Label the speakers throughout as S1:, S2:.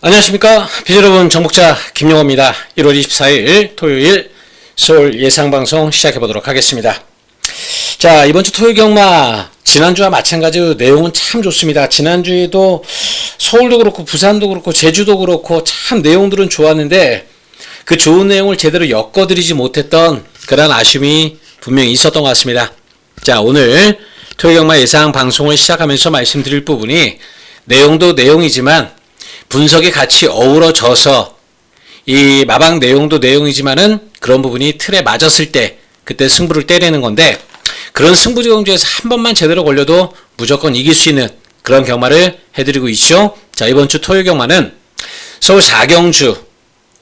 S1: 안녕하십니까 비여러분, 정복자 김용호입니다. 1월 24일 토요일 서울 예상방송 시작해보도록 하겠습니다. 자, 이번주 토요 경마 지난주와 마찬가지로 내용은 참 좋습니다. 지난주에도 서울도 그렇고 부산도 그렇고 제주도 그렇고 참 내용들은 좋았는데 그 좋은 내용을 제대로 엮어드리지 못했던 그런 아쉬움이 분명히 있었던 것 같습니다. 자, 오늘 토요 경마 예상 방송을 시작하면서 말씀드릴 부분이 내용도 내용이지만 분석이 같이 어우러져서 이 마방 내용도 내용이지만은 그런 부분이 틀에 맞았을 때 그때 승부를 때리는 건데, 그런 승부 경주에서 한 번만 제대로 걸려도 무조건 이길 수 있는 그런 경마를 해드리고 있죠. 자, 이번 주 토요 경마는 서울 4경주,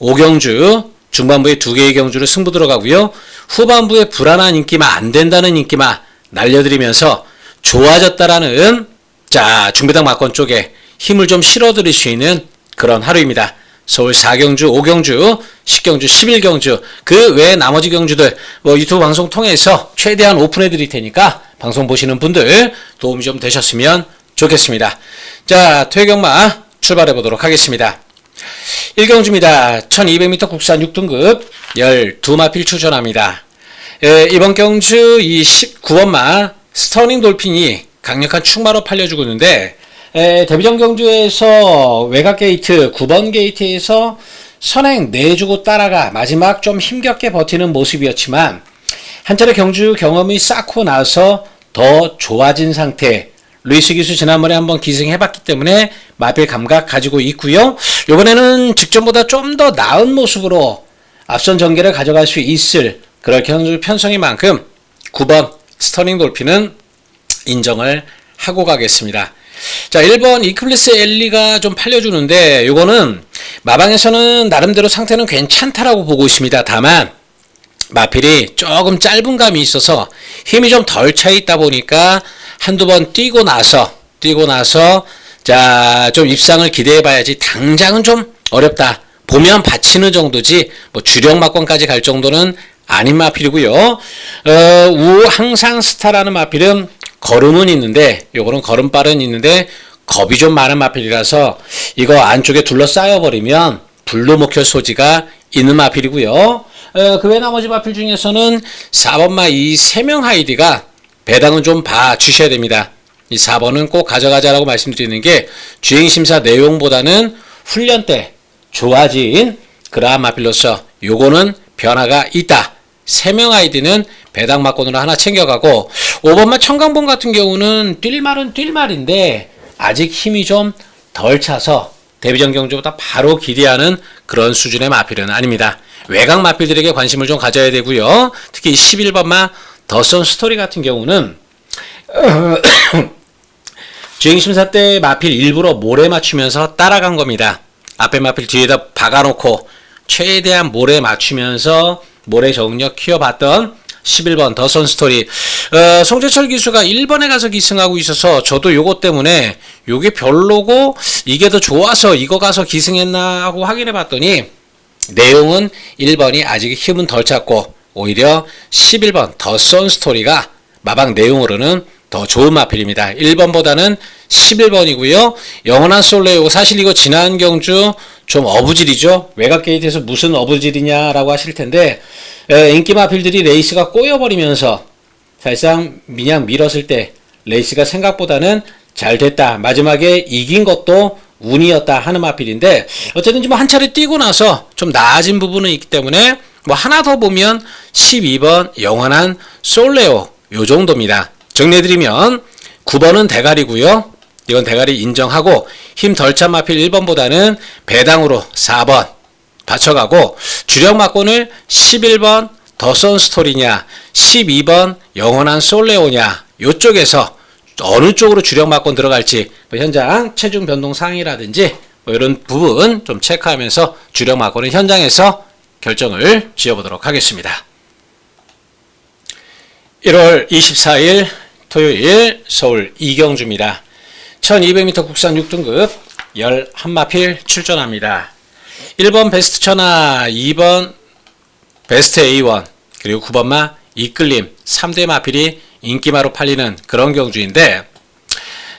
S1: 5경주, 중반부에 2개의 경주를 승부 들어가고요. 후반부에 불안한 인기마, 안 된다는 인기마 날려드리면서 좋아졌다라는 자, 중배당 막권 쪽에 힘을 좀 실어드릴 수 있는 그런 하루입니다. 서울 4경주, 5경주, 10경주, 11경주, 그 외에 나머지 경주들 유튜브 방송 통해서 최대한 오픈해 드릴 테니까 방송 보시는 분들 도움이 좀 되셨으면 좋겠습니다. 자, 토요경마 출발해 보도록 하겠습니다. 1경주입니다. 1200m 국산 6등급 12마필 출전합니다. 이번 경주 이 19번마 스터닝 돌핀이 강력한 축마로 팔려주고 있는데, 데뷔전 경주에서 외곽 게이트 9번 게이트에서 선행 내주고 따라가 마지막 좀 힘겹게 버티는 모습이었지만 한 차례 경주 경험이 쌓고 나서 더 좋아진 상태. 루이스 기수 지난번에 한번 기승해봤기 때문에 마필 감각 가지고 있고요. 이번에는 직전보다 좀 더 나은 모습으로 앞선 전개를 가져갈 수 있을 그럴 경주 편성인 만큼 9번 스터닝 돌핀은 인정을 하고 가겠습니다. 자, 1번 이클리스 엘리가 좀 팔려주는데 요거는 마방에서는 나름대로 상태는 괜찮다라고 보고 있습니다. 다만 마필이 조금 짧은 감이 있어서 힘이 좀 덜 차 있다 보니까 한두 번 뛰고 나서 자, 좀 입상을 기대해 봐야지 당장은 좀 어렵다. 보면 받치는 정도지 뭐 주력 막권까지 갈 정도는 아닌 마필이고요. 항상 스타라는 마필은 걸음은 있는데 요거는 걸음발은 있는데 겁이 좀 많은 마필이라서 이거 안쪽에 둘러싸여 버리면 불로 먹힐 소지가 있는 마필이고요. 그 외 나머지 마필 중에서는 4번마 이 3명 하이디가 배당은 좀 봐주셔야 됩니다. 이 4번은 꼭 가져가자라고 말씀드리는 게 주행심사 내용보다는 훈련 때 좋아진 그러한 마필로서 요거는 변화가 있다. 3명 아이디는 배당 막권으로 하나 챙겨가고, 5번마 청강봉 같은 경우는 뛸말은 뛸말인데 아직 힘이 좀 덜 차서 데뷔전 경주보다 바로 기대하는 그런 수준의 마필은 아닙니다. 외곽 마필들에게 관심을 좀 가져야 되고요. 특히 11번마 더선 스토리 같은 경우는 주행심사 때 마필 일부러 모래 맞추면서 따라간 겁니다. 앞에 마필 뒤에다 박아놓고 최대한 모래 맞추면서 모래 적응력 키워봤던 11번 더선 스토리. 송재철 기수가 1번에 가서 기승하고 있어서 저도 요거 때문에 요게 별로고 이게 더 좋아서 이거 가서 기승했나 하고 확인해 봤더니 내용은 1번이 아직 힘은 덜 찼고 오히려 11번 더선 스토리가 마방 내용으로는 더 좋은 마필입니다. 1번보다는 11번이고요. 영원한 솔레오, 사실 이거 지난 경주 좀 어부질이죠. 외곽 게이트에서 무슨 어부질이냐라고 하실 텐데, 인기 마필들이 레이스가 꼬여버리면서 사실상 그냥 밀었을 때 레이스가 생각보다는 잘 됐다. 마지막에 이긴 것도 운이었다 하는 마필인데, 어쨌든 뭐 한 차례 뛰고 나서 좀 나아진 부분은 있기 때문에 뭐 하나 더 보면 12번 영원한 솔레오 요 정도입니다. 정리해드리면 9번은 대가리고요. 이건 대가리 인정하고 힘 덜 찬 마필 1번보다는 배당으로 4번 받쳐가고, 주력 막권을 11번 더선 스토리냐 12번 영원한 솔레오냐 요쪽에서 어느 쪽으로 주력 막권 들어갈지 뭐 현장 체중 변동 상이라든지 뭐 이런 부분 좀 체크하면서 주력 막권은 현장에서 결정을 지어보도록 하겠습니다. 1월 24일 토요일 서울 이경주입니다. 1200m 국산 6등급 11마필 출전합니다. 1번 베스트 천하, 2번 베스트 A1, 그리고 9번마 이끌림 3대 마필이 인기마로 팔리는 그런 경주인데,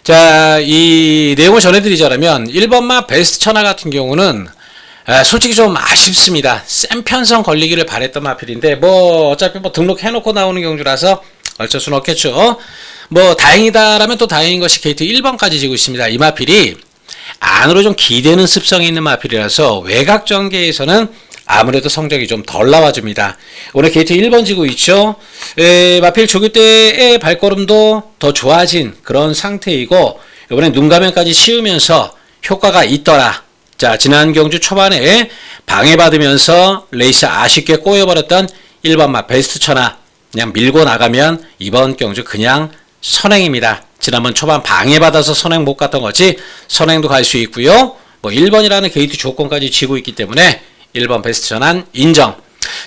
S1: 자, 이 내용을 전해드리자면 1번마 베스트 천하 같은 경우는 솔직히 좀 아쉽습니다. 센 편성 걸리기를 바랬던 마필인데 뭐 어차피 뭐 등록해놓고 나오는 경주라서 어쩔 수는 없겠죠. 뭐 다행이다라면 또 다행인 것이 게이트 1번까지 지고 있습니다. 이 마필이 안으로 좀 기대는 습성이 있는 마필이라서 외곽 전개에서는 아무래도 성적이 좀 덜 나와줍니다. 오늘 게이트 1번 지고 있죠. 마필 조기 때의 발걸음도 더 좋아진 그런 상태이고 이번에 눈가면까지 씌우면서 효과가 있더라. 자, 지난 경주 초반에 방해받으면서 레이스 아쉽게 꼬여버렸던 1번마 베스트 천하 그냥 밀고 나가면 이번 경주 그냥 선행입니다. 지난번 초반 방해받아서 선행 못 갔던 거지 선행도 갈 수 있고요. 뭐 1번이라는 게이트 조건까지 쥐고 있기 때문에 1번 베스트 전환 인정.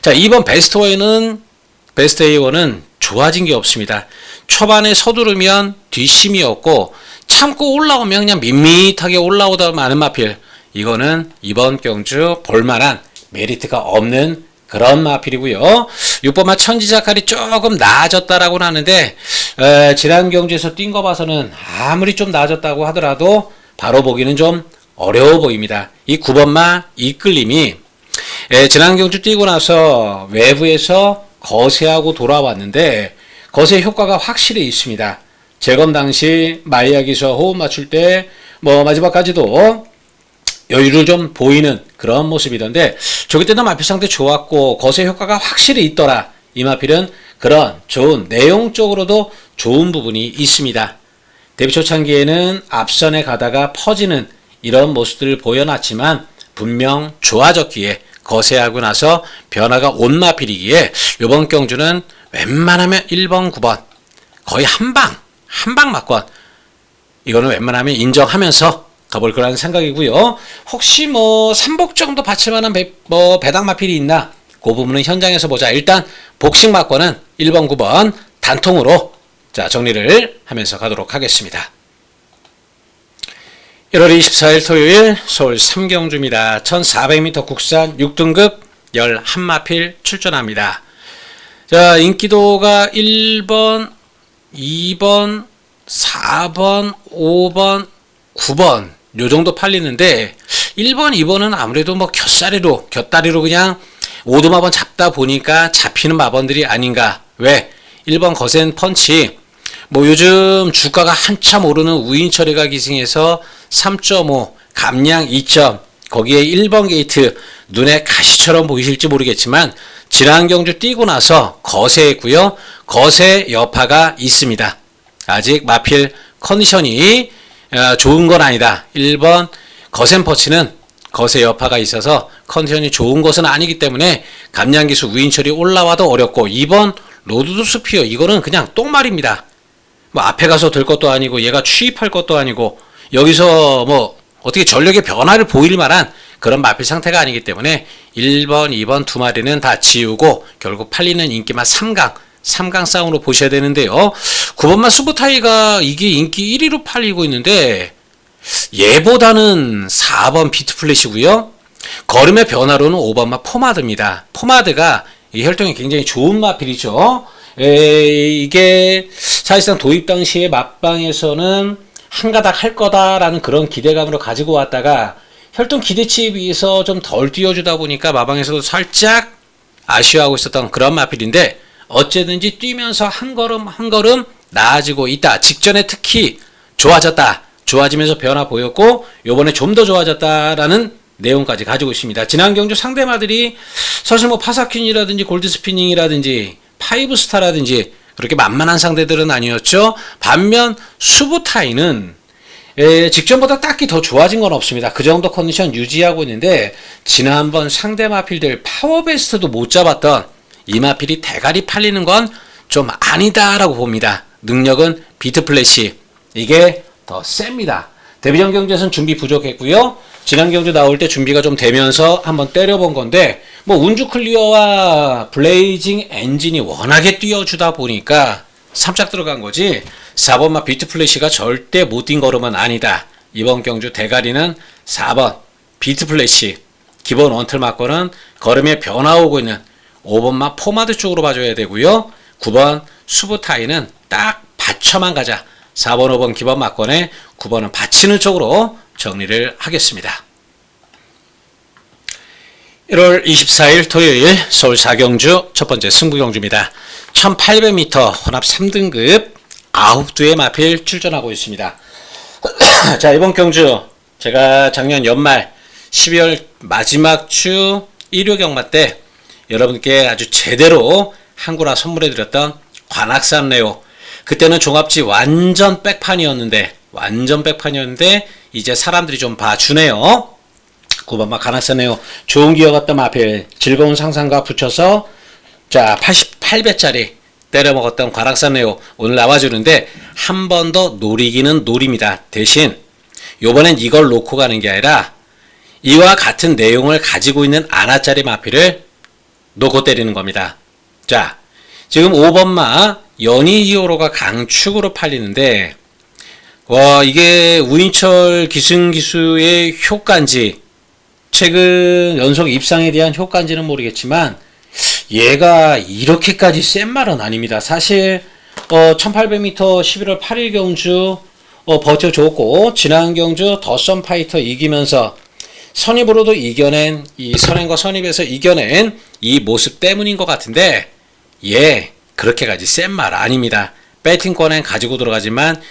S1: 자, 2번 베스트 A1은 좋아진 게 없습니다. 초반에 서두르면 뒷심이 없고 참고 올라오면 그냥 밋밋하게 올라오다 마는 마필. 이거는 이번 경주 볼만한 메리트가 없는 그런 마필이고요. 6번마 천지자칼이 조금 나아졌다라고는 하는데 지난 경주에서 뛴 거 봐서는 아무리 좀 나아졌다고 하더라도 바로 보기는 좀 어려워 보입니다. 이 9번마 이끌림이 지난 경주 뛰고 나서 외부에서 거세하고 돌아왔는데 거세 효과가 확실히 있습니다. 재검 당시 마이야기서 호흡 맞출 때 뭐 마지막까지도 여유를 좀 보이는 그런 모습이던데 저기 때도 마필 상태 좋았고 거세 효과가 확실히 있더라. 이 마필은 그런 좋은 내용적으로도 좋은 부분이 있습니다. 데뷔 초창기에는 앞선에 가다가 퍼지는 이런 모습들을 보여놨지만 분명 좋아졌기에 거세하고 나서 변화가 온 마필이기에 이번 경주는 웬만하면 1번, 9번 거의 한방 맞건 이거는 웬만하면 인정하면서 가볼 거라는 생각이고요. 혹시 뭐 3복 정도 받칠 만한 배당 마필이 있나? 그 부분은 현장에서 보자. 일단 복식 맞건은 1번, 9번 단통으로 자 정리를 하면서 가도록 하겠습니다. 1월 24일 토요일 서울 3경주입니다. 1400m 국산 6등급 11마필 출전합니다. 자, 인기도가 1번, 2번, 4번, 5번, 9번 요 정도 팔리는데 1번, 2번은 아무래도 뭐 곁다리로 그냥 오두마번 잡다 보니까 잡히는 마번들이 아닌가. 왜? 1번 거센 펀치 뭐 요즘 주가가 한참 오르는 우인처리가 기승해서 3.5 감량 2점 거기에 1번 게이트 눈에 가시처럼 보이실지 모르겠지만 지난 경주 뛰고 나서 거세했고요. 거세 여파가 있습니다. 아직 마필 컨디션이 좋은 건 아니다. 1번 거센 퍼치는 거세 여파가 있어서 컨디션이 좋은 것은 아니기 때문에 감량기수 우인처리 올라와도 어렵고 2번 로드도 스피어 이거는 그냥 똥말입니다. 뭐 앞에 가서 들 것도 아니고 얘가 취입할 것도 아니고 여기서 뭐 어떻게 전력의 변화를 보일 만한 그런 마필 상태가 아니기 때문에 1번, 2번 두 마리는 다 지우고 결국 팔리는 인기만 3강 싸움으로 보셔야 되는데요. 9번만 수부타이가 이게 인기 1위로 팔리고 있는데 얘보다는 4번 비트플래시고요. 걸음의 변화로는 5번만 포마드입니다. 포마드가 이 혈통이 굉장히 좋은 마필이죠. 이게 사실상 도입 당시에 맛방에서는 한가닥 할 거다라는 그런 기대감으로 가지고 왔다가 혈통 기대치에 비해서 좀 덜 뛰어주다 보니까 마방에서도 살짝 아쉬워하고 있었던 그런 마필인데 어쨌든지 뛰면서 한 걸음 나아지고 있다. 직전에 특히 좋아지면서 변화 보였고 요번에 좀 더 좋아졌다라는 내용까지 가지고 있습니다. 지난 경주 상대마들이 사실 뭐 파사퀸이라든지 골드스피닝이라든지 파이브스타라든지 그렇게 만만한 상대들은 아니었죠. 반면 수부타이는 직전보다 딱히 더 좋아진 건 없습니다. 그 정도 컨디션 유지하고 있는데 지난번 상대 마필들 파워베스트도 못 잡았던 이 마필이 대가리 팔리는 건 좀 아니다라고 봅니다. 능력은 비트플래시 이게 더 셉니다. 데뷔전 경주에서는 준비 부족했고요. 지난 경주 나올 때 준비가 좀 되면서 한번 때려본 건데 뭐 운주 클리어와 블레이징 엔진이 워낙에 뛰어주다 보니까 삼짝 들어간 거지 4번마 비트플래시가 절대 못 뛴 걸음은 아니다. 이번 경주 대가리는 4번 비트플래시 기본 원틀 맞고는 걸음에 변화 오고 있는 5번마 포마드 쪽으로 봐줘야 되고요. 9번 수부타이는 딱 받쳐만 가자. 4번, 5번 기본 막권에 9번은 받치는 쪽으로 정리를 하겠습니다. 1월 24일 토요일 서울 4경주 첫 번째 승부경주입니다. 1800m 혼합 3등급 9두의 마필 출전하고 있습니다. 자, 이번 경주 제가 작년 연말 12월 마지막 주 1호 경마 때 여러분께 아주 제대로 한구나 선물해드렸던 관악산 레오, 그때는 종합지 완전 백판이었는데 이제 사람들이 좀 봐주네요. 9번마 관악산 레오 좋은 기어 같던 마필 즐거운 상상과 붙여서 자 88배짜리 때려먹었던 관악산 레오 오늘 나와주는데 한 번 더 노리기는 노립니다. 대신 요번엔 이걸 놓고 가는 게 아니라 이와 같은 내용을 가지고 있는 아나짜리 마필을 놓고 때리는 겁니다. 자, 지금 5번마 연희히어로가 강축으로 팔리는데 이게 우인철 기승기수의 효과인지 최근 연속 입상에 대한 효과인지는 모르겠지만 얘가 이렇게까지 센 말은 아닙니다. 사실 1800m 11월 8일 경주 버텨줬고 지난 경주 더 썬파이터 이기면서 선입으로도 이겨낸 이 선행과 선입에서 이겨낸 이 모습 때문인 것 같은데 그렇게까지 센 말 아닙니다. 배팅권엔 가지고 들어가지만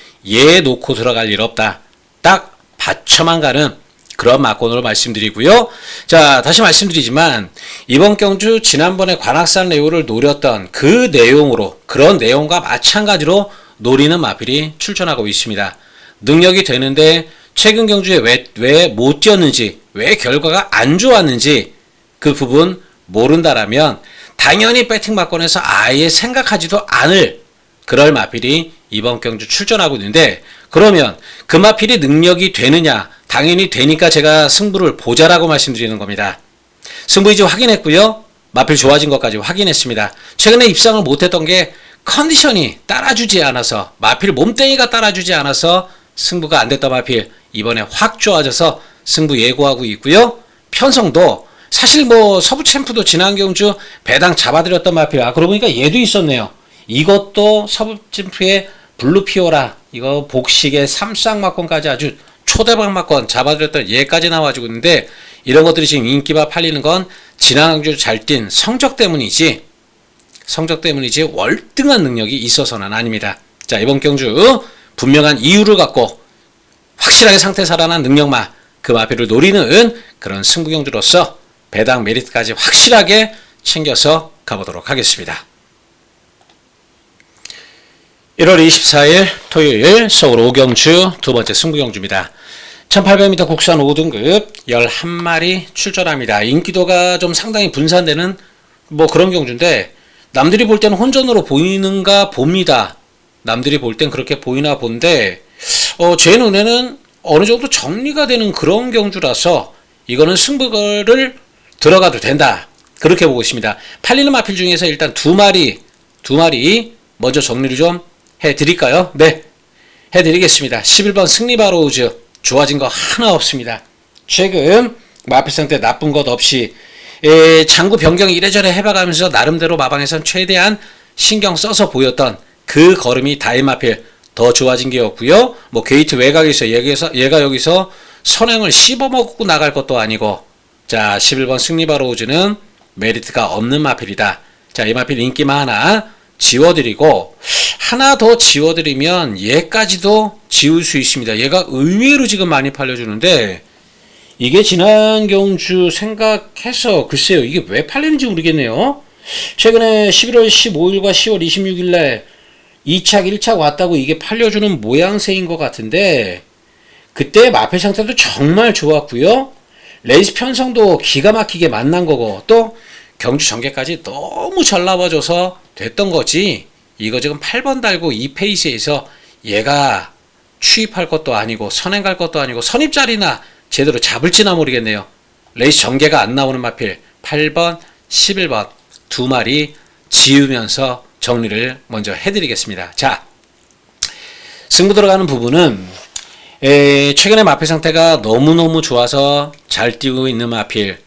S1: 놓고 들어갈 일 없다. 딱 받쳐만 가는 그런 막권으로 말씀드리고요. 자, 다시 말씀드리지만 이번 경주 지난번에 관악산 레오를 노렸던 그 내용으로 그런 내용과 마찬가지로 노리는 마필이 출전하고 있습니다. 능력이 되는데 최근 경주에 왜 못 뛰었는지, 왜 결과가 안 좋았는지 그 부분 모른다라면 당연히 배팅 막권에서 아예 생각하지도 않을 그럴 마필이 이번 경주 출전하고 있는데 그러면 그 마필이 능력이 되느냐? 당연히 되니까 제가 승부를 보자라고 말씀드리는 겁니다. 승부 이제 확인했고요. 마필 좋아진 것까지 확인했습니다. 최근에 입상을 못했던 게 컨디션이 따라주지 않아서 마필 몸뚱이가 따라주지 않아서 승부가 안 됐던 마필 이번에 확 좋아져서 승부 예고하고 있고요. 편성도 사실 서부 챔프도 지난 경주 배당 잡아드렸던 마필 그러고 보니까 얘도 있었네요. 이것도 서부 챔프의 블루피오라 이거 복식의 3쌍막권까지 아주 초대박 막권 잡아드렸던 얘까지 나와주고 있는데 이런 것들이 지금 인기가 팔리는 건 지난 경주 잘 뛴 성적 때문이지 월등한 능력이 있어서는 아닙니다. 자, 이번 경주 분명한 이유를 갖고 확실하게 상태 살아난 능력마 그 마필을 노리는 그런 승부경주로서 배당 메리트까지 확실하게 챙겨서 가보도록 하겠습니다. 1월 24일 토요일 서울 5경주 두 번째 승부경주입니다. 1800m 국산 5등급 11마리 출전합니다. 인기도가 좀 상당히 분산되는 그런 경주인데 남들이 볼 때는 혼전으로 보이는가 봅니다. 남들이 볼 땐 그렇게 보이나 본데 제 눈에는 어느 정도 정리가 되는 그런 경주라서 이거는 승부를 들어가도 된다. 그렇게 보고 있습니다. 팔리는 마필 중에서 일단 두 마리 먼저 정리를 좀 해드릴까요? 네, 해드리겠습니다. 11번 승리바로우즈 좋아진 거 하나 없습니다. 최근 마필 상태 나쁜 것 없이 장구 변경 이래저래 해봐가면서 나름대로 마방에선 최대한 신경 써서 보였던 그 걸음이 다이마필 더 좋아진 게 없고요. 게이트 외곽에서 얘가 여기서 선행을 씹어먹고 나갈 것도 아니고 자 11번 승리바로우즈는 메리트가 없는 마필이다. 자, 이 마필 인기만 하나 지워드리고 하나 더 지워드리면 얘까지도 지울 수 있습니다. 얘가 의외로 지금 많이 팔려주는데 이게 지난 경주 생각해서 글쎄요 이게 왜 팔리는지 모르겠네요. 최근에 11월 15일과 10월 26일날 2착 1착 왔다고 이게 팔려주는 모양새인 것 같은데 그때 마필 상태도 정말 좋았고요. 레이스 편성도 기가 막히게 만난 거고 또 경주 전개까지 너무 잘 나와줘서 됐던 거지 이거 지금 8번 달고 이 페이스에서 얘가 추입할 것도 아니고 선행 갈 것도 아니고 선입자리나 제대로 잡을지나 모르겠네요. 레이스 전개가 안 나오는 마필 8번 11번 두 마리 지우면서 정리를 먼저 해드리겠습니다. 자, 승부 들어가는 부분은 최근에 마필 상태가 너무너무 좋아서 잘 뛰고 있는 마필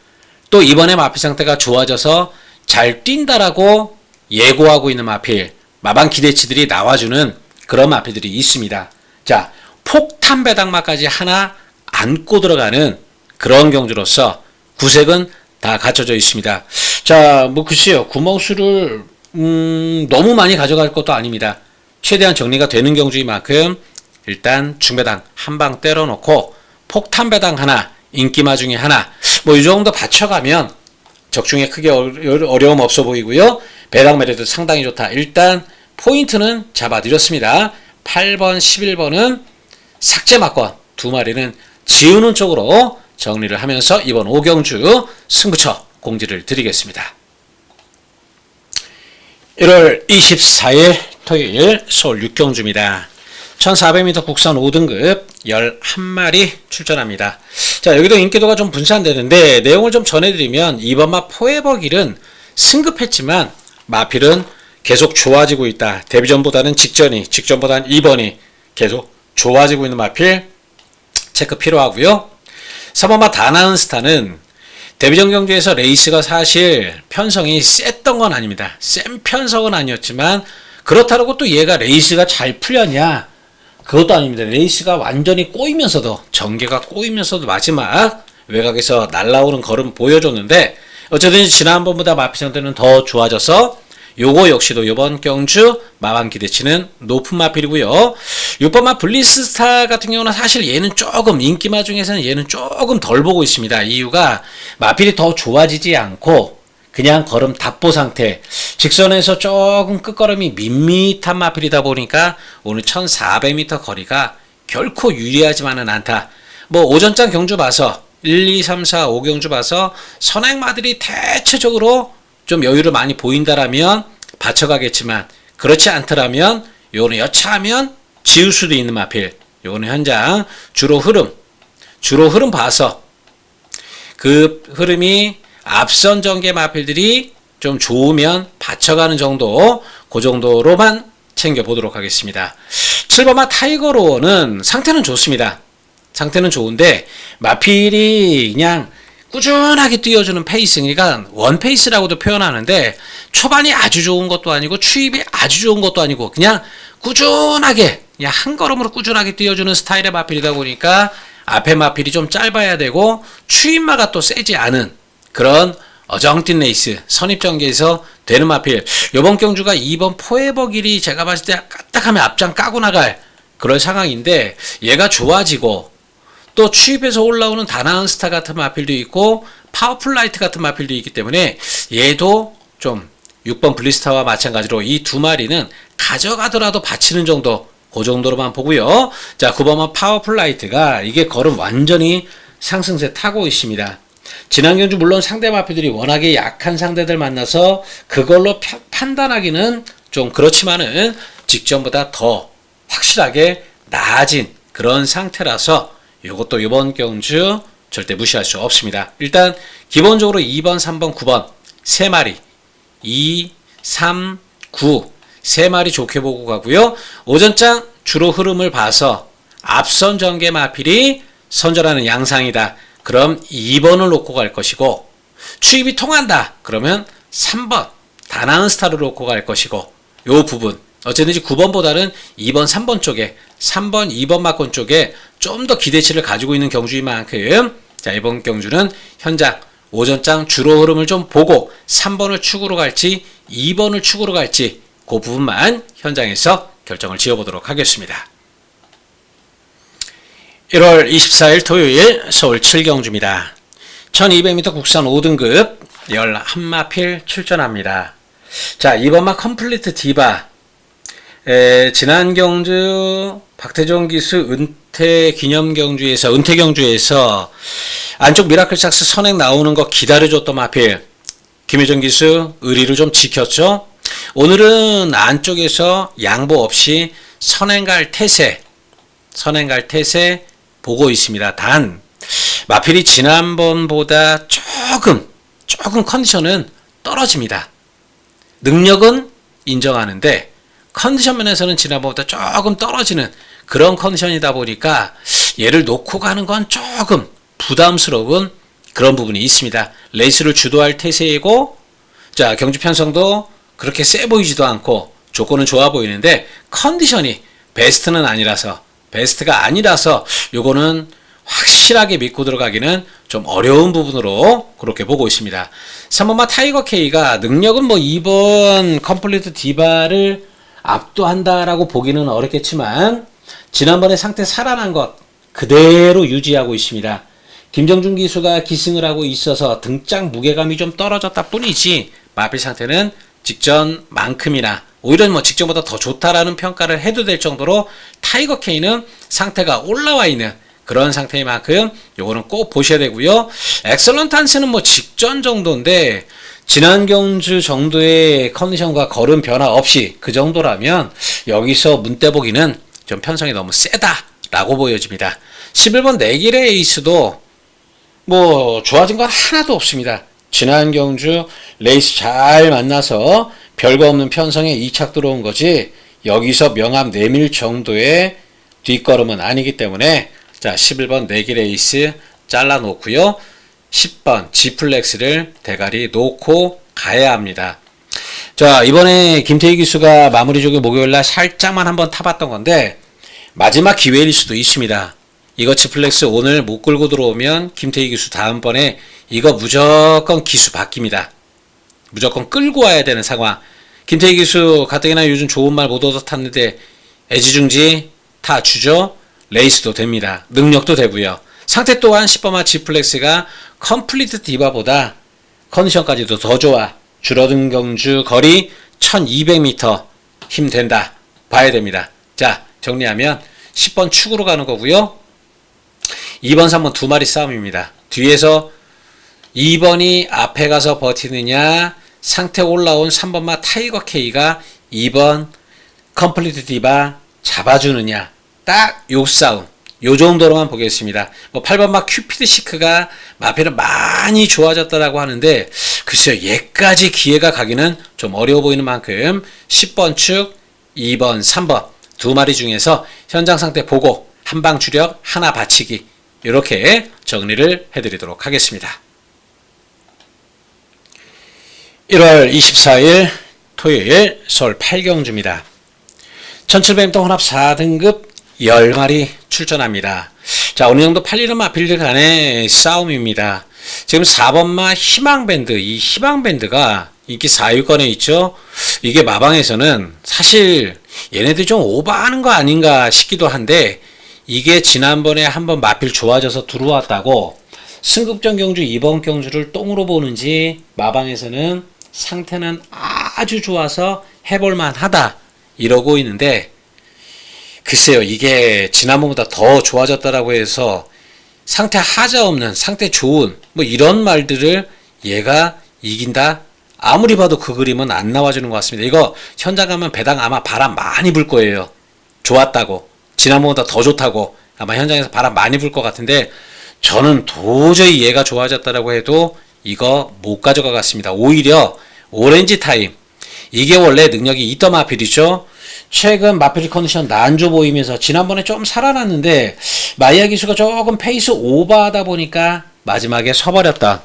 S1: 또 이번에 마필 상태가 좋아져서 잘 뛴다라고 예고하고 있는 마필 마방 기대치들이 나와주는 그런 마필들이 있습니다. 자, 폭탄 배당마까지 하나 안고 들어가는 그런 경주로서 구색은 다 갖춰져 있습니다. 자, 뭐 글쎄요, 구멍수를 너무 많이 가져갈 것도 아닙니다. 최대한 정리가 되는 경주인 만큼 일단 중배당 한 방 때려놓고 폭탄 배당 하나, 인기마 중에 하나, 뭐 이 정도 받쳐가면 적중에 크게 어려움 없어 보이고요. 배당 매력도 상당히 좋다. 일단 포인트는 잡아드렸습니다. 8번, 11번은 삭제 막권, 두 마리는 지우는 쪽으로 정리를 하면서 이번 5경주 승부처 공지를 드리겠습니다. 1월 24일 토요일 서울 6경주입니다. 1400m 국산 5등급 11마리 출전합니다. 자, 여기도 인기도가 좀 분산되는데 내용을 좀 전해드리면 이번 마 포에버길은 승급했지만 마필은 계속 좋아지고 있다. 데뷔전보다는 직전보다는 2번이 계속 좋아지고 있는 마필 체크 필요하고요. 3번 마 다나은 스타는 데뷔전 경주에서 레이스가 사실 편성이 셌던 건 아닙니다. 센 편성은 아니었지만 그렇다고 또 얘가 레이스가 잘 풀렸냐? 그것도 아닙니다. 레이스가 완전히 꼬이면서도, 전개가 꼬이면서도 마지막 외곽에서 날라오는 걸음 보여줬는데 어쨌든 지난번보다 마필 상태는 더 좋아져서 요거 역시도 이번 경주 마방 기대치는 높은 마필이고요. 6번 마 블리스스타 같은 경우는 사실 얘는 조금 인기마 중에서는 얘는 조금 덜 보고 있습니다. 이유가 마필이 더 좋아지지 않고 그냥 걸음 답보 상태, 직선에서 조금 끝걸음이 밋밋한 마필이다 보니까 오늘 1400m 거리가 결코 유리하지만은 않다. 뭐 오전장 경주 봐서 1, 2, 3, 4, 5경주 봐서 선행마들이 대체적으로 좀 여유를 많이 보인다라면 받쳐가겠지만 그렇지 않더라면 요거는 여차하면 지울 수도 있는 마필. 요거는 현장 주로 흐름 봐서 그 흐름이 앞선 전개 마필들이 좀 좋으면 받쳐가는 정도, 그 정도로만 챙겨보도록 하겠습니다. 7번마 타이거로는 상태는 좋습니다. 상태는 좋은데 마필이 그냥 꾸준하게 뛰어주는 페이스, 그러니까 원페이스라고도 표현하는데 초반이 아주 좋은 것도 아니고 추입이 아주 좋은 것도 아니고 그냥 꾸준하게 그냥 한 걸음으로 꾸준하게 뛰어주는 스타일의 마필이다 보니까 앞에 마필이 좀 짧아야 되고 추입마가 또 세지 않은 그런 어정뛴 레이스, 선입전개에서 되는 마필. 요번 경주가 2번 포에버길이 제가 봤을 때 까딱하면 앞장 까고 나갈 그런 상황인데 얘가 좋아지고 또 추입에서 올라오는 다나은 스타 같은 마필도 있고 파워풀 라이트 같은 마필도 있기 때문에 얘도 좀 6번 블리스타와 마찬가지로 이 두 마리는 가져가더라도 받치는 정도, 그 정도로만 보고요. 자, 9번만 파워풀 라이트가 이게 걸음 완전히 상승세 타고 있습니다. 지난 경주 물론 상대 마필들이 워낙에 약한 상대들 만나서 그걸로 판단하기는 좀 그렇지만은 직전보다 더 확실하게 나아진 그런 상태라서 이것도 이번 경주 절대 무시할 수 없습니다. 일단 기본적으로 2번, 3번, 9번 3마리 2, 3, 9 3마리 좋게 보고 가고요. 오전장 주로 흐름을 봐서 앞선 전개 마필이 선전하는 양상이다. 그럼 2번을 놓고 갈 것이고 추입이 통한다. 그러면 3번 다나은 스타를 놓고 갈 것이고 요 부분 어쨌든지 9번보다는 2번, 3번 쪽에 3번, 2번 막권 쪽에 좀 더 기대치를 가지고 있는 경주인 만큼 자, 이번 경주는 현장 오전장 주로 흐름을 좀 보고 3번을 축으로 갈지 2번을 축으로 갈지 그 부분만 현장에서 결정을 지어보도록 하겠습니다. 1월 24일 토요일 서울 7경주입니다. 1200m 국산 5등급 11마필 출전합니다. 자, 이번마 컴플리트 디바 지난 경주 박태종 기수 은퇴 경주에서 안쪽 미라클 삭스 선행 나오는 거 기다려줬던 마필 김효정 기수 의리를 좀 지켰죠. 오늘은 안쪽에서 양보 없이 선행 갈 태세 보고 있습니다. 단 마필이 지난번보다 조금 컨디션은 떨어집니다. 능력은 인정하는데 컨디션 면에서는 지난번보다 조금 떨어지는 그런 컨디션이다 보니까 얘를 놓고 가는 건 조금 부담스러운 그런 부분이 있습니다. 레이스를 주도할 태세이고 자, 경주 편성도 그렇게 세 보이지도 않고 조건은 좋아 보이는데 컨디션이 베스트가 아니라서 요거는 확실하게 믿고 들어가기는 좀 어려운 부분으로 그렇게 보고 있습니다. 3번마 타이거 K가 능력은 뭐 2번 컴플리트 디바를 압도한다라고 보기는 어렵겠지만 지난번에 상태 살아난 것 그대로 유지하고 있습니다. 김정준 기수가 기승을 하고 있어서 등짝 무게감이 좀 떨어졌다 뿐이지 마필 상태는 직전만큼이나 오히려 뭐 직전보다 더 좋다라는 평가를 해도 될 정도로 타이거 K는 상태가 올라와 있는 그런 상태인 만큼 요거는 꼭 보셔야 되고요. 엑설런트한스는 뭐 직전 정도인데 지난 경주 정도의 컨디션과 걸음 변화 없이 그 정도라면 여기서 문대 보기는 좀 편성이 너무 세다라고 보여집니다. 11번 내길의 에이스도 뭐 좋아진 건 하나도 없습니다. 지난 경주 레이스 잘 만나서 별거 없는 편성에 2착 들어온 거지 여기서 명암 내밀 정도의 뒷걸음은 아니기 때문에 자 11번 내길 에이스 잘라 놓고요. 10번 G플렉스를 대가리 놓고 가야 합니다. 자 이번에 김태희 기수가 마무리 조기 목요일날 살짝만 한번 타봤던 건데 마지막 기회일 수도 있습니다. 이거 G플렉스 오늘 못 끌고 들어오면 김태희 기수 다음번에 이거 무조건 기수 바뀝니다. 무조건 끌고 와야 되는 상황. 김태희 기수 가뜩이나 요즘 좋은 말 못 얻어 탔는데 애지중지 타주죠. 레이스도 됩니다. 능력도 되고요. 상태 또한 10번마 G플렉스가 컴플리트 디바보다 컨디션까지도 더 좋아. 줄어든 경주 거리 1200m 힘된다. 봐야 됩니다. 자 정리하면 10번 축으로 가는 거고요. 2번 3번 두 마리 싸움입니다. 뒤에서 2번이 앞에 가서 버티느냐 상태 올라온 3번마 타이거 K가 2번 컴플리트 디바 잡아주느냐 딱 요 싸움 요 정도로만 보겠습니다. 뭐 8번마 큐피드 시크가 마필은 많이 좋아졌다라고 하는데 글쎄요 얘까지 기회가 가기는 좀 어려워 보이는 만큼 10번 축 2번 3번 두 마리 중에서 현장 상태 보고 한방 주력 하나 받치기 이렇게 정리를 해드리도록 하겠습니다. 1월 24일 토요일 서울 8경주입니다. 1700m 혼합 4등급 10마리 출전합니다. 자, 어느 정도 팔리는 마필들 간의 싸움입니다. 지금 4번마 희망밴드, 이 희망밴드가 인기 4위권에 있죠. 이게 마방에서는 사실 얘네들이 좀 오버하는 거 아닌가 싶기도 한데 이게 지난번에 한번 마필 좋아져서 들어왔다고 승급전 경주 이번 경주를 똥으로 보는지 마방에서는 상태는 아주 좋아서 해볼만 하다 이러고 있는데 글쎄요 이게 지난번보다 더 좋아졌다라고 해서 상태 하자 없는 상태 좋은 뭐 이런 말들을 얘가 이긴다 아무리 봐도 그 그림은 안 나와주는 것 같습니다. 이거 현장 가면 배당 아마 바람 많이 불 거예요. 좋았다고 지난번보다 더 좋다고 아마 현장에서 바람 많이 불 것 같은데 저는 도저히 얘가 좋아졌다라고 해도 이거 못 가져가 같습니다. 오히려 오렌지 타임 이게 원래 능력이 있던 마필이죠. 최근 마필 컨디션 난조 보이면서 지난번에 좀 살아났는데 마이야 기수가 조금 페이스 오버하다 보니까 마지막에 서버렸다.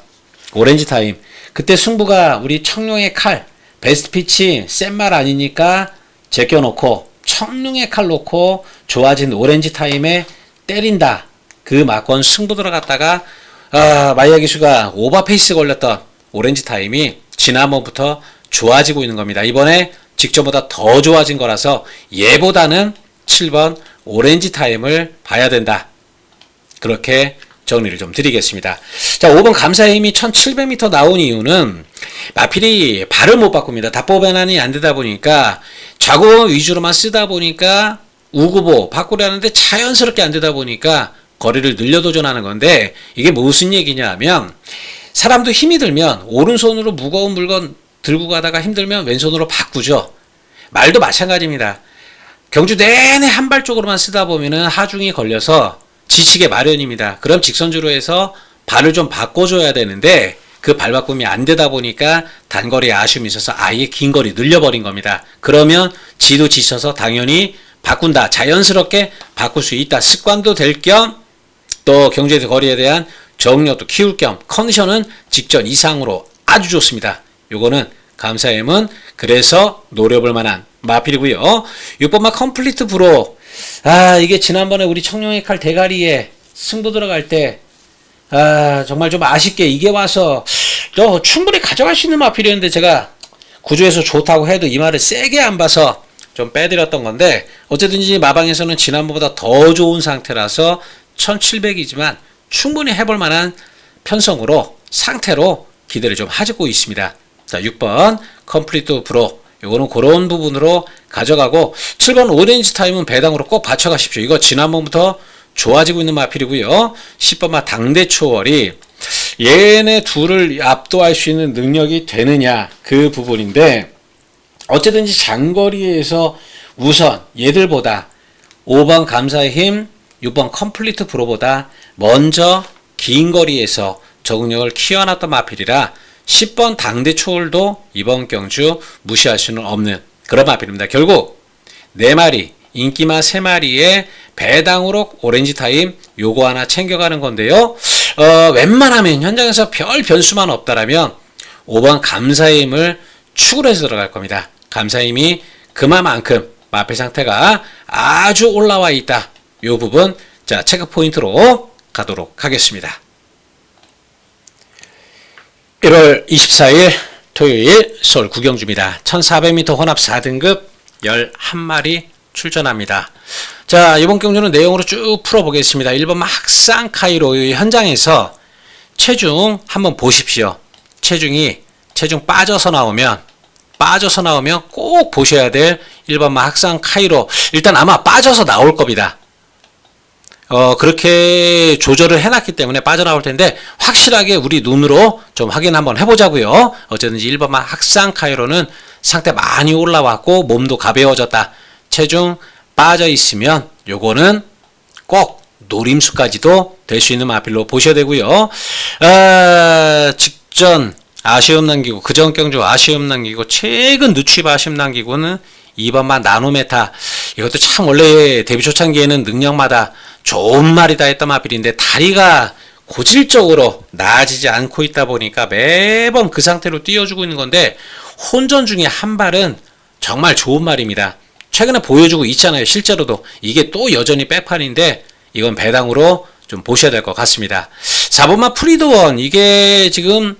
S1: 오렌지 타임 그때 승부가 우리 청룡의 칼 베스트 피치 센 말 아니니까 제껴놓고 청룡의 칼 놓고 좋아진 오렌지 타임에 때린다. 그 막건 승부 들어갔다가 마이야 기수가 오버페이스 걸렸던 오렌지 타임이 지난번부터 좋아지고 있는 겁니다. 이번에 직전보다 더 좋아진 거라서 얘보다는 7번 오렌지 타임을 봐야 된다. 그렇게 정리를 좀 드리겠습니다. 자, 5번 감사의 힘이 1700m 나온 이유는 마필이 발을 못 바꿉니다. 답보 변환이 안 되다 보니까 좌고 위주로만 쓰다 보니까 우구보 바꾸려는데 자연스럽게 안 되다 보니까 거리를 늘려 도전하는 건데 이게 무슨 얘기냐 하면 사람도 힘이 들면 오른손으로 무거운 물건 들고 가다가 힘들면 왼손으로 바꾸죠. 말도 마찬가지입니다. 경주 내내 한 발 쪽으로만 쓰다 보면은 하중이 걸려서 지치게 마련입니다. 그럼 직선주로 해서 발을 좀 바꿔줘야 되는데 그 발 바꿈이 안 되다 보니까 단거리에 아쉬움이 있어서 아예 긴 거리 늘려버린 겁니다. 그러면 지도 지쳐서 당연히 바꾼다. 자연스럽게 바꿀 수 있다. 습관도 될 겸 또 경주의 거리에 대한 정력도 키울 겸 컨디션은 직전 이상으로 아주 좋습니다. 요거는 감사함은 그래서 노려볼 만한 마필이고요. 6번마 컴플리트 브로 이게 지난번에 우리 청룡의 칼 대가리에 승부 들어갈 때, 정말 좀 아쉽게 이게 와서, 충분히 가져갈 수 있는 마필이었는데 제가 구조에서 좋다고 해도 이 말을 세게 안 봐서 좀 빼드렸던 건데, 어쨌든지 마방에서는 지난번보다 더 좋은 상태라서 1700이지만 충분히 해볼 만한 편성으로, 상태로 기대를 좀 하고 있습니다. 자, 6번, 컴플리트 브로. 요거는 그런 부분으로 가져가고, 7번 오렌지 타임은 배당으로 꼭 받쳐가십시오. 이거 지난번부터 좋아지고 있는 마필이고요. 10번만 당대 초월이 얘네 둘을 압도할 수 있는 능력이 되느냐, 그 부분인데, 어쨌든지 장거리에서 우선 얘들보다 5번 감사의 힘, 6번 컴플리트 브로보다 먼저 긴 거리에서 적응력을 키워놨던 마필이라 10번 당대 초월도 이번 경주 무시할 수는 없는 그런 마필입니다. 결국 4마리, 인기마 3마리에 배당으로 오렌지 타임 요거 하나 챙겨가는 건데요. 웬만하면 현장에서 별 변수만 없다라면 5번 감사의 힘을 축으로 해서 들어갈 겁니다. 감사의 힘이 그만큼 마필 상태가 아주 올라와 있다. 요 부분, 자, 체크 포인트로 가도록 하겠습니다. 1월 24일 토요일 서울 구경주입니다. 1400m 혼합 4등급 11마리 출전합니다. 자, 이번 경주는 내용으로 쭉 풀어보겠습니다. 1번 막상 카이로 현장에서 체중 한번 보십시오. 체중 빠져서 나오면 꼭 보셔야 될 1번 막상 카이로, 일단 아마 빠져서 나올 겁니다. 그렇게 조절을 해놨기 때문에 빠져나올 텐데, 확실하게 우리 눈으로 좀 확인 한번 해보자고요. 어쨌든지 1번만 학상 카이로는 상태 많이 올라왔고, 몸도 가벼워졌다. 체중 빠져있으면, 요거는 꼭 노림수까지도 될 수 있는 마필로 보셔야 되고요. 직전 아쉬움 남기고, 그전 경주 아쉬움 남기고, 최근 누취 아쉬움 남기고는 2번만 나노메타. 이것도 참 원래 데뷔 초창기에는 능력마다 좋은 말이다 했던 마필인데, 다리가 고질적으로 나아지지 않고 있다 보니까 매번 그 상태로 띄워주고 있는 건데, 혼전 중에 한 발은 정말 좋은 말입니다. 최근에 보여주고 있잖아요. 실제로도. 이게 또 여전히 백판인데, 이건 배당으로 좀 보셔야 될 것 같습니다. 4번만 프리드원. 이게 지금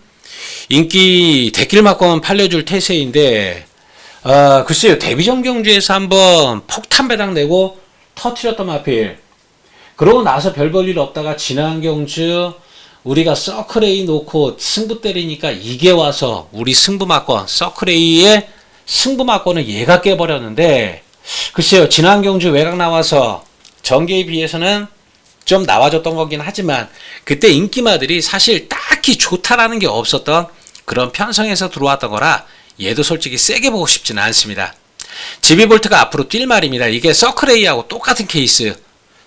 S1: 인기 대길만큼 팔려줄 태세인데, 글쎄요, 데뷔전 경주에서 한번 폭탄 배당 내고 터트렸던 마필. 그러고 나서 별 볼 일 없다가 지난 경주 우리가 서클A 놓고 승부 때리니까 이게 와서 우리 승부마권, 서클A의 승부마권을 얘가 깨버렸는데, 글쎄요, 지난 경주 외곽 나와서 전개에 비해서는 좀 나와줬던 거긴 하지만, 그때 인기마들이 사실 딱히 좋다라는 게 없었던 그런 편성에서 들어왔던 거라 얘도 솔직히 세게 보고 싶지는 않습니다. 지비볼트가 앞으로 뛸 말입니다. 이게 서클A하고 똑같은 케이스.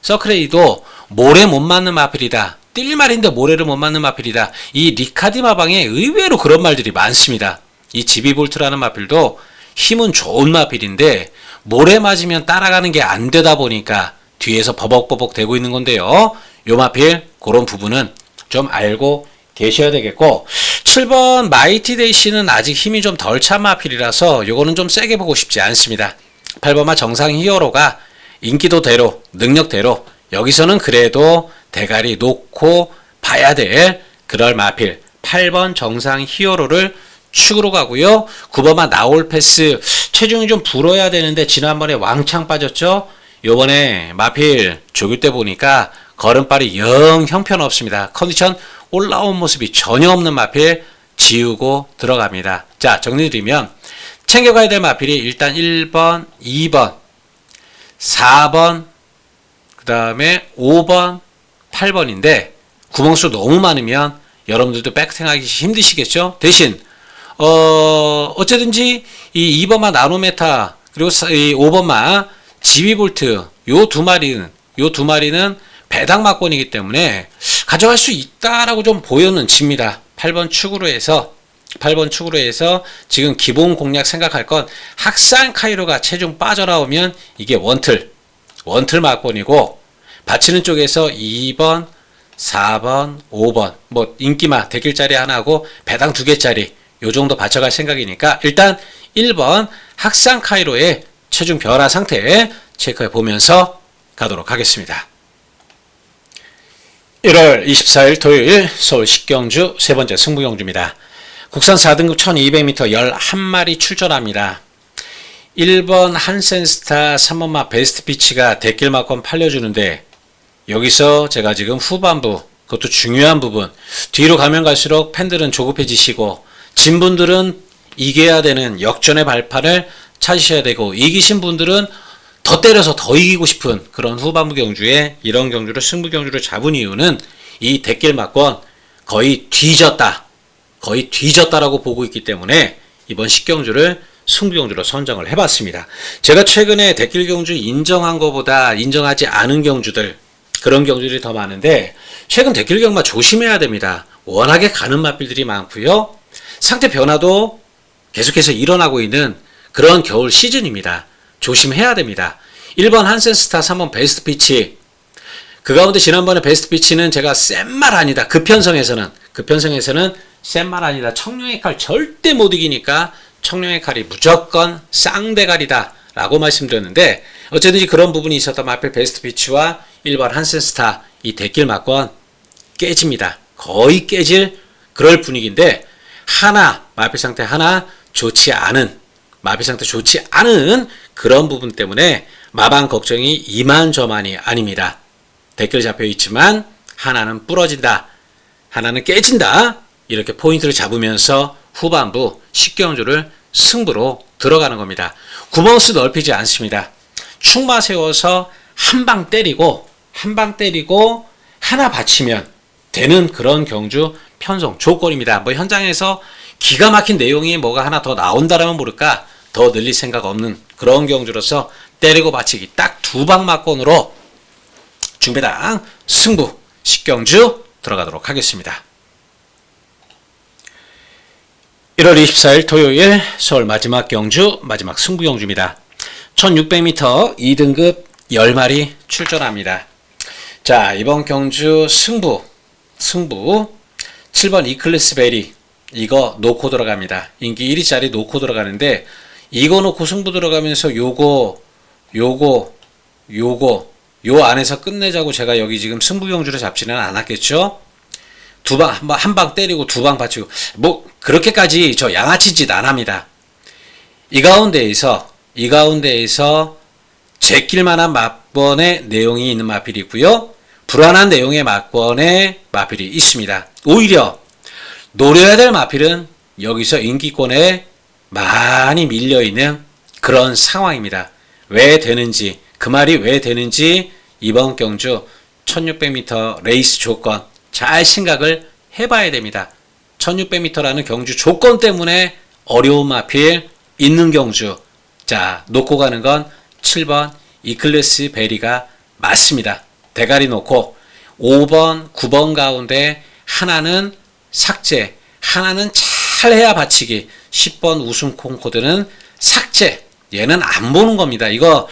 S1: 서클A도 모래 못 맞는 마필이다. 뛸 말인데 모래를 못 맞는 마필이다. 이 리카디 마방에 의외로 그런 말들이 많습니다. 이 지비볼트라는 마필도 힘은 좋은 마필인데 모래 맞으면 따라가는 게 안 되다 보니까 뒤에서 버벅버벅 되고 있는 건데요. 요 마필 그런 부분은 좀 알고 계셔야 되겠고, 7번 마이티 데이시는 아직 힘이 좀 덜 찬 마필이라서 요거는 좀 세게 보고 싶지 않습니다. 8번마 정상 히어로가 인기도대로, 능력대로 여기서는 그래도 대가리 놓고 봐야 될 그럴 마필 8번 정상 히어로를 축으로 가고요. 9번마 나올 패스. 체중이 좀 불어야 되는데 지난번에 왕창 빠졌죠. 요번에 마필 조길 때 보니까 걸음발이 영 형편없습니다. 컨디션 올라온 모습이 전혀 없는 마필 지우고 들어갑니다. 자, 정리드리면 챙겨가야 될 마필이 일단 1번, 2번, 4번, 그 다음에 5번, 8번인데 구멍수 너무 많으면 여러분들도 백생하기 힘드시겠죠? 대신 어쨌든지 이 2번마 나노메타 그리고 이 5번마 지비볼트 요 두 마리는 배당마권이기 때문에 가져갈 수 있다라고 좀 보여는 집니다. 8번 축으로 해서 지금 기본 공략 생각할 건 학산 카이로가 체중 빠져나오면 이게 원틀 마권이고, 받치는 쪽에서 2번, 4번, 5번 뭐 인기마 대길짜리 하나하고 배당 2개짜리 요 정도 받쳐갈 생각이니까 일단 1번 학산 카이로의 체중 변화 상태 체크해 보면서 가도록 하겠습니다. 1월 24일 토요일 서울 식경주 세 번째 승부경주입니다. 국산 4등급 1200m 11마리 출전합니다. 1번 한센스타 3번마 베스트피치가 대길막권 팔려주는데 여기서 제가 지금 후반부 그것도 중요한 부분 뒤로 가면 갈수록 팬들은 조급해지시고 진 분들은 이겨야 되는 역전의 발판을 찾으셔야 되고 이기신 분들은 더 때려서 더 이기고 싶은 그런 후반부 경주에 이런 경주를 승부 경주를 잡은 이유는 이 대길막권 거의 뒤졌다라고 보고 있기 때문에 이번 식경주를 승부경주로 선정을 해봤습니다. 제가 최근에 대길경주 인정한 것보다 인정하지 않은 경주들 그런 경주들이 더 많은데 최근 대길경마 조심해야 됩니다. 워낙에 가는 마필들이 많고요. 상태 변화도 계속해서 일어나고 있는 그런 겨울 시즌입니다. 조심해야 됩니다. 1번 한센스타 3번 베스트피치 그 가운데 지난번에 베스트피치는 제가 센 말 아니다. 급편성에서는 센 말 아니다. 청룡의 칼 절대 못 이기니까 청룡의 칼이 무조건 쌍대갈이다 라고 말씀드렸는데 어쨌든지 그런 부분이 있었던 마필 베스트피치와 1번 한센스타 이 대길막권 깨집니다. 거의 깨질 그럴 분위기인데 마필 상태 좋지 않은 그런 부분 때문에 마방 걱정이 이만저만이 아닙니다. 댓글 잡혀 있지만 하나는 부러진다. 하나는 깨진다. 이렇게 포인트를 잡으면서 후반부 식경주를 승부로 들어가는 겁니다. 구멍수 넓히지 않습니다. 축마 세워서 한 방 때리고 하나 받치면 되는 그런 경주 편성 조건입니다. 뭐 현장에서 기가 막힌 내용이 뭐가 하나 더 나온다라면 모를까 더 늘릴 생각 없는 그런 경주로서 때리고 받치기 딱 두 방 막권으로 중배당 승부 식경주 들어가도록 하겠습니다. 1월 24일 토요일 서울 마지막 경주 마지막 승부 경주입니다. 1600m 2등급 10마리 출전합니다. 자 이번 경주 승부 7번 이클래스 베리 이거 놓고 들어갑니다. 인기 1위짜리 놓고 들어가는데 이거 놓고 승부 들어가면서 요 안에서 끝내자고 제가 여기 지금 승부 경주를 잡지는 않았겠죠. 한 방 때리고 두 방 받치고 뭐 그렇게까지 저 양아치 짓 안 합니다. 이 가운데에서 제낄만한 막권의 내용이 있는 마필이 있고요. 불안한 내용의 막권의 마필이 있습니다. 오히려 노려야 될 마필은 여기서 인기권에 많이 밀려있는 그런 상황입니다. 그 말이 왜 되는지 이번 경주 1600m 레이스 조건 잘 생각을 해봐야 됩니다. 1600m라는 경주 조건 때문에 어려운 마필 있는 경주. 자, 놓고 가는 건 7번 이클래스 베리가 맞습니다. 대가리 놓고 5번, 9번 가운데 하나는 삭제, 하나는 잘해야 받치기. 10번 우승 콩코드는 삭제. 얘는 안 보는 겁니다. 이거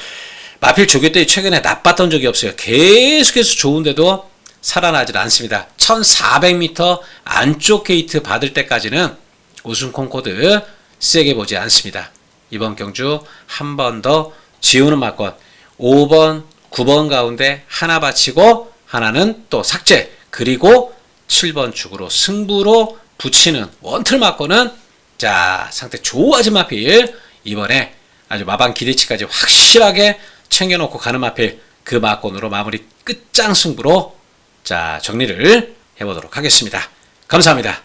S1: 마필 조교 때 최근에 나빴던 적이 없어요. 계속해서 좋은데도 살아나질 않습니다. 1400m 안쪽 게이트 받을 때까지는 우승 콩코드 세게 보지 않습니다. 이번 경주 한 번 더 지우는 막권 5번, 9번 가운데 하나 받치고 하나는 또 삭제 그리고 7번 축으로 승부로 붙이는 원틀 막권은 자 상태 좋아진 마필 이번에 아주 마방 기대치까지 확실하게 챙겨놓고 가는 마필 그 막권으로 마무리 끝장 승부로 자 정리를 해보도록 하겠습니다. 감사합니다.